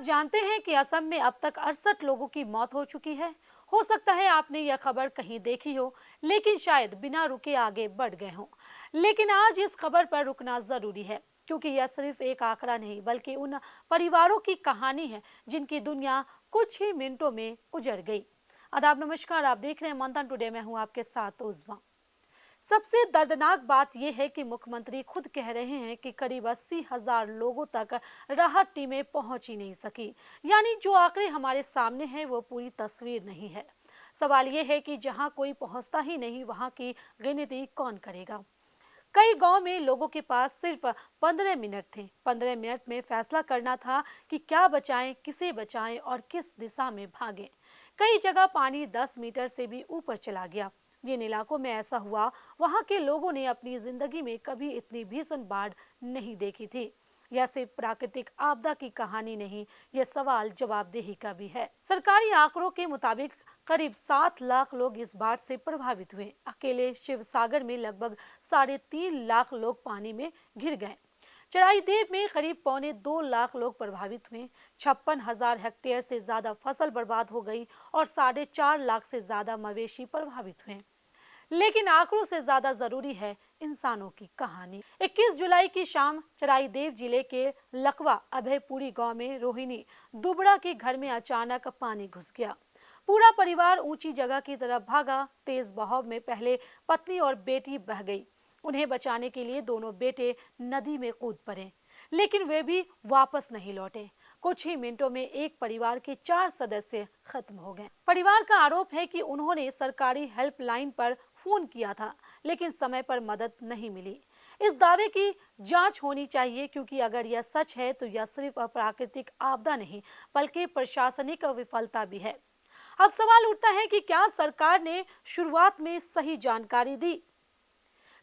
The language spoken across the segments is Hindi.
जानते हैं कि असम में अब तक 68 लोगों की मौत हो चुकी है। हो सकता है आपने यह खबर कहीं देखी हो, लेकिन शायद बिना रुके आगे बढ़ गए हों। लेकिन आज इस खबर पर रुकना जरूरी है, क्योंकि यह सिर्फ एक आंकड़ा नहीं बल्कि उन परिवारों की कहानी है जिनकी दुनिया कुछ ही मिनटों में उजड़ गई। आदाब, नमस्कार। आप देख रहे हैं मंथन टुडे। मैं हूं आपके साथ उज़मा। सबसे दर्दनाक बात यह है कि मुख्यमंत्री खुद कह रहे हैं कि करीब 80,000 लोगों तक राहत टीमें पहुंच ही नहीं सकी। यानी जो आंकड़े हमारे सामने हैं वो पूरी तस्वीर नहीं है। सवाल यह है कि जहां कोई पहुंचता ही नहीं, वहां की गिनती कौन करेगा। कई गांव में लोगों के पास सिर्फ 15 मिनट थे। 15 मिनट में फैसला करना था कि क्या बचाएं, किसे बचाएं और किस दिशा में भागें। कई जगह पानी 10 मीटर से भी ऊपर चला गया। जिन इलाकों में ऐसा हुआ, वहां के लोगों ने अपनी जिंदगी में कभी इतनी भीषण बाढ़ नहीं देखी थी। यह सिर्फ प्राकृतिक आपदा की कहानी नहीं, यह सवाल जवाबदेही का भी है। सरकारी आंकड़ों के मुताबिक करीब 7 लाख लोग इस बाढ़ से प्रभावित हुए। अकेले शिवसागर में लगभग 3.5 लाख लोग पानी में घिर गए। चराईदेव में करीब 1.25 लाख लोग प्रभावित हुए। 56,000 हेक्टेयर से ज्यादा फसल बर्बाद हो गई और 4.5 लाख से ज्यादा मवेशी प्रभावित हुए। लेकिन आंकड़ों से ज्यादा जरूरी है इंसानों की कहानी। 21 जुलाई की शाम चराईदेव जिले के लकवा अभयपुरी गांव में रोहिणी दुबड़ा के घर में अचानक पानी घुस गया। पूरा परिवार ऊंची जगह की तरफ भागा। तेज बहाव में पहले पत्नी और बेटी बह गई। उन्हें बचाने के लिए दोनों बेटे नदी में कूद पड़े, लेकिन वे भी वापस नहीं लौटे। कुछ ही मिनटों में एक परिवार के 4 सदस्य खत्म हो गए। परिवार का आरोप है कि उन्होंने सरकारी हेल्पलाइन पर फोन किया था, लेकिन समय पर मदद नहीं मिली। इस दावे की जांच होनी चाहिए, क्योंकि अगर यह सच है तो यह सिर्फ प्राकृतिक आपदा नहीं बल्कि प्रशासनिक विफलता भी है। अब सवाल उठता है कि क्या सरकार ने शुरुआत में सही जानकारी दी।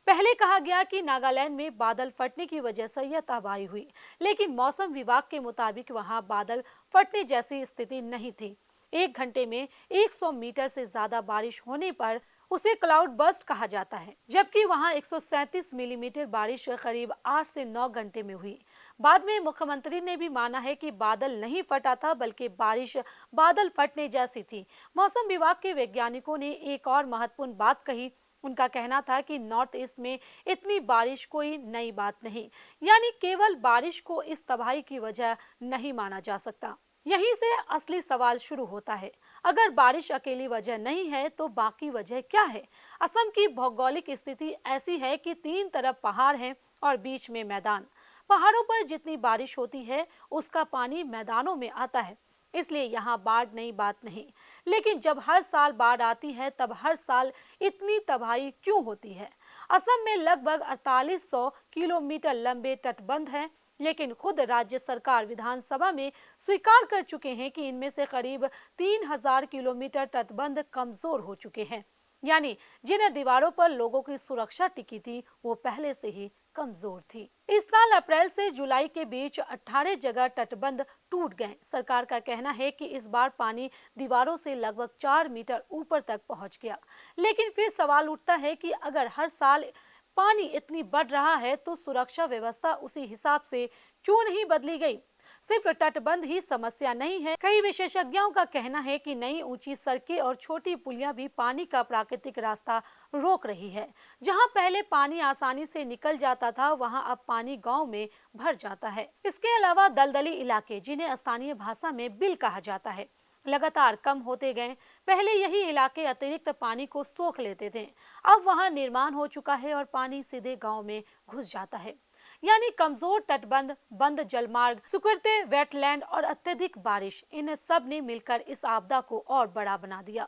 पहले कहा गया कि नागालैंड में बादल फटने की वजह से यह तबाही हुई, लेकिन मौसम विभाग के मुताबिक वहां बादल फटने जैसी स्थिति नहीं थी। 1 घंटे में 100 मीटर से ज्यादा बारिश होने पर उसे क्लाउड बर्स्ट कहा जाता है, जबकि वहां 137 मिलीमीटर बारिश करीब 8 से 9 घंटे में हुई। बाद में मुख्यमंत्री ने भी माना है कि बादल नहीं फटा था, बल्कि बारिश बादल फटने जैसी थी। मौसम विभाग के वैज्ञानिकों ने एक और महत्वपूर्ण बात कही। उनका कहना था कि नॉर्थ ईस्ट में इतनी बारिश कोई नई बात नहीं, यानी केवल बारिश को इस तबाही की वजह नहीं माना जा सकता। यहीं से असली सवाल शुरू होता है। अगर बारिश अकेली वजह नहीं है तो बाकी वजह क्या है। असम की भौगोलिक स्थिति ऐसी है कि 3 तरफ पहाड़ हैं और बीच में मैदान। पहाड़ों पर जितनी बारिश होती है उसका पानी मैदानों में आता है, इसलिए यहाँ बाढ़ नई बात नहीं। लेकिन जब हर साल बाढ़ आती है तब हर साल इतनी तबाही क्यों होती है। असम में लगभग 4800 किलोमीटर लंबे तटबंध हैं, लेकिन खुद राज्य सरकार विधानसभा में स्वीकार कर चुके हैं कि इनमें से करीब 3000 किलोमीटर तटबंध कमजोर हो चुके हैं। यानी जिन दीवारों पर लोगों की सुरक्षा टिकी थी वो पहले से ही कमजोर थी। इस साल अप्रैल से जुलाई के बीच 18 जगह तटबंध टूट गए। सरकार का कहना है कि इस बार पानी दीवारों से लगभग 4 मीटर ऊपर तक पहुंच गया। लेकिन फिर सवाल उठता है कि अगर हर साल पानी इतनी बढ़ रहा है तो सुरक्षा व्यवस्था उसी हिसाब से क्यों नहीं बदली गई। सिर्फ तटबंध ही समस्या नहीं है। कई विशेषज्ञों का कहना है कि नई ऊंची सड़कें और छोटी पुलियां भी पानी का प्राकृतिक रास्ता रोक रही है। जहां पहले पानी आसानी से निकल जाता था, वहां अब पानी गांव में भर जाता है। इसके अलावा दलदली इलाके, जिन्हें स्थानीय भाषा में बिल कहा जाता है, लगातार कम होते गए। पहले यही इलाके अतिरिक्त पानी को सोख लेते थे, अब वहां निर्माण हो चुका है और पानी सीधे गांव में घुस जाता है। यानी कमजोर तटबंध, बंद जलमार्ग, सुकड़ते वेटलैंड और अत्यधिक बारिश, इन सब ने मिलकर इस आपदा को और बड़ा बना दिया।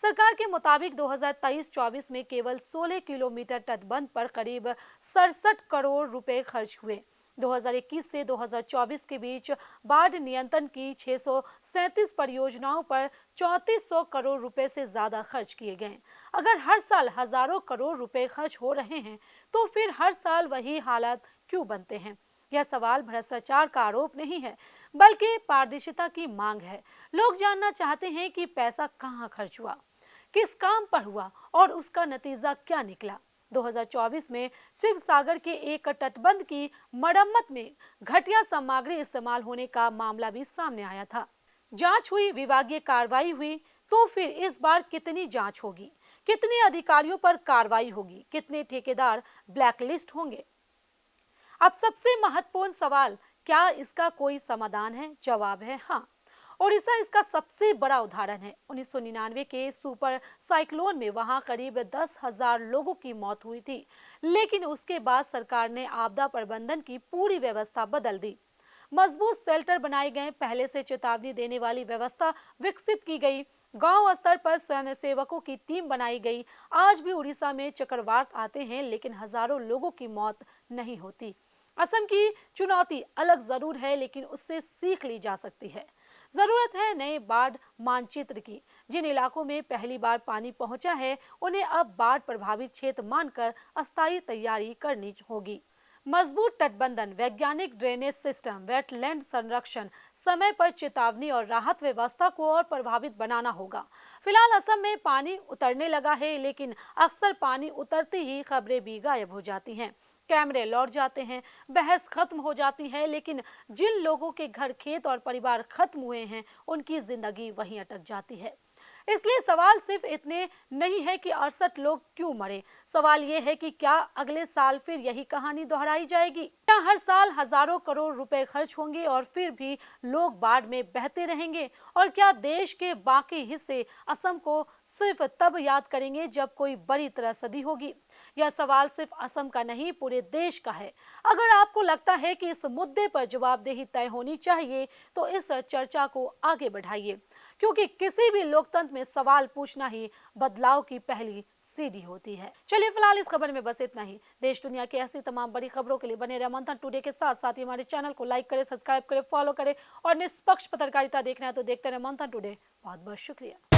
सरकार के मुताबिक 2023-24 में केवल 16 किलोमीटर तटबंध पर करीब 67 करोड़ रुपए खर्च हुए। 2021 से 2024 के बीच बाढ़ नियंत्रण की 637 परियोजनाओं पर 3400 करोड़ रुपए से ज्यादा खर्च किए गए। अगर हर साल हजारों करोड़ रुपए खर्च हो रहे हैं तो फिर हर साल वही हालात क्यों बनते हैं। यह सवाल भ्रष्टाचार का आरोप नहीं है, बल्कि पारदर्शिता की मांग है। लोग जानना चाहते हैं कि पैसा कहां खर्च हुआ, किस काम पर हुआ और उसका नतीजा क्या निकला। 2024 में शिव सागर के एक तटबंध की मरम्मत में घटिया सामग्री इस्तेमाल होने का मामला भी सामने आया था। जांच हुई, विभागीय कार्रवाई हुई, तो फिर इस बार कितनी जांच होगी, कितने अधिकारियों पर कार्रवाई होगी, कितने ठेकेदार ब्लैकलिस्ट होंगे? अब सबसे महत्वपूर्ण सवाल, क्या इसका कोई समाधान है? जवाब है हाँ। ओडिशा इसका सबसे बड़ा उदाहरण है। 1999 के सुपर साइक्लोन में वहां करीब 10,000 लोगों की मौत हुई थी, लेकिन उसके बाद सरकार ने आपदा प्रबंधन की पूरी व्यवस्था बदल दी। मजबूत शेल्टर बनाए गए, पहले से चेतावनी देने वाली व्यवस्था विकसित की गई, गांव स्तर पर स्वयंसेवकों की टीम बनाई गई। आज भी उड़ीसा में चक्रवात आते हैं, लेकिन हजारों लोगों की मौत नहीं होती। असम की चुनौती अलग जरूर है, लेकिन उससे सीख ली जा सकती है। जरूरत है नए बाढ़ मानचित्र की। जिन इलाकों में पहली बार पानी पहुंचा है, उन्हें अब बाढ़ प्रभावित क्षेत्र मानकर अस्थायी तैयारी करनी होगी। मजबूत तटबंधन, वैज्ञानिक ड्रेनेज सिस्टम, वेटलैंड संरक्षण, समय पर चेतावनी और राहत व्यवस्था को और प्रभावित बनाना होगा। फिलहाल असम में पानी उतरने लगा है, लेकिन अक्सर पानी उतरते ही खबरें भी गायब हो जाती हैं, कैमरे लौट जाते हैं, बहस खत्म हो जाती है, लेकिन जिन लोगों के घर, खेत और परिवार खत्म हुए हैं, उनकी जिंदगी वहीं अटक जाती है। इसलिए सवाल सिर्फ इतने नहीं है कि 68 लोग क्यों मरे, सवाल यह है कि क्या अगले साल फिर यही कहानी दोहराई जाएगी? क्या हर साल हजारों करोड़ रुपए खर्च होंगे और फिर भी लोग बाढ़ में बहते रहेंगे? और क्या देश के बाकी हिस्से असम को सिर्फ तब याद करेंगे जब कोई बड़ी त्रसदी होगी? यह सवाल सिर्फ असम का नहीं, पूरे देश का है। अगर आपको लगता है कि इस मुद्दे पर जवाबदेही तय होनी चाहिए, तो इस चर्चा को आगे बढ़ाइए, क्योंकि किसी भी लोकतंत्र में सवाल पूछना ही बदलाव की पहली सीढ़ी होती है। चलिए फिलहाल इस खबर में बस इतना ही। देश दुनिया की ऐसी तमाम बड़ी खबरों के लिए बने रहे मंथन टुडे के साथ। साथ ही हमारे चैनल को लाइक करें, सब्सक्राइब करें, फॉलो करें और निष्पक्ष पत्रकारिता देखना है तो देखते रहे मंथन टुडे। बहुत बहुत शुक्रिया।